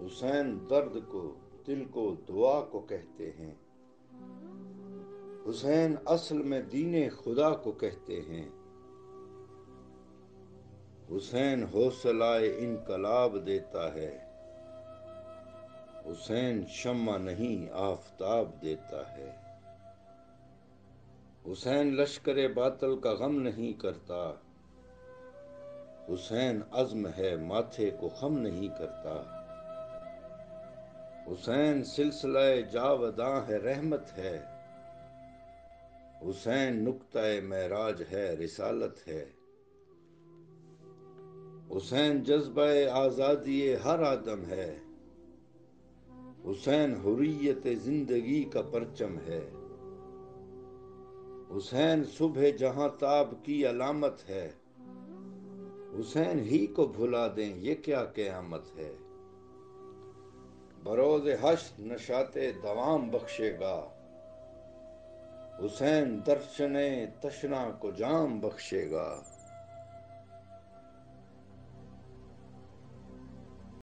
حسین درد کو، دل کو، دعا کو کہتے ہیں۔ حسین اصل میں دین خدا کو کہتے ہیں۔ حسین حوصلہ انقلاب دیتا ہے۔ حسین شمع نہیں آفتاب دیتا ہے۔ حسین لشکر باطل کا غم نہیں کرتا۔ حسین عزم ہے ماتھے کو خم نہیں کرتا۔ حسین سلسلہ جاوداں ہے، رحمت ہے۔ حسین نقطہ معراج ہے، رسالت ہے۔ حسین جذبہ آزادی ہر آدم ہے۔ حسین حریت زندگی کا پرچم ہے۔ حسین صبح جہاں تاب کی علامت ہے۔ حسین ہی کو بھلا دیں یہ کیا قیامت ہے۔ بروز حشر نشاط دوام بخشے گا۔ حسین درشن تشنا کو جام بخشے گا۔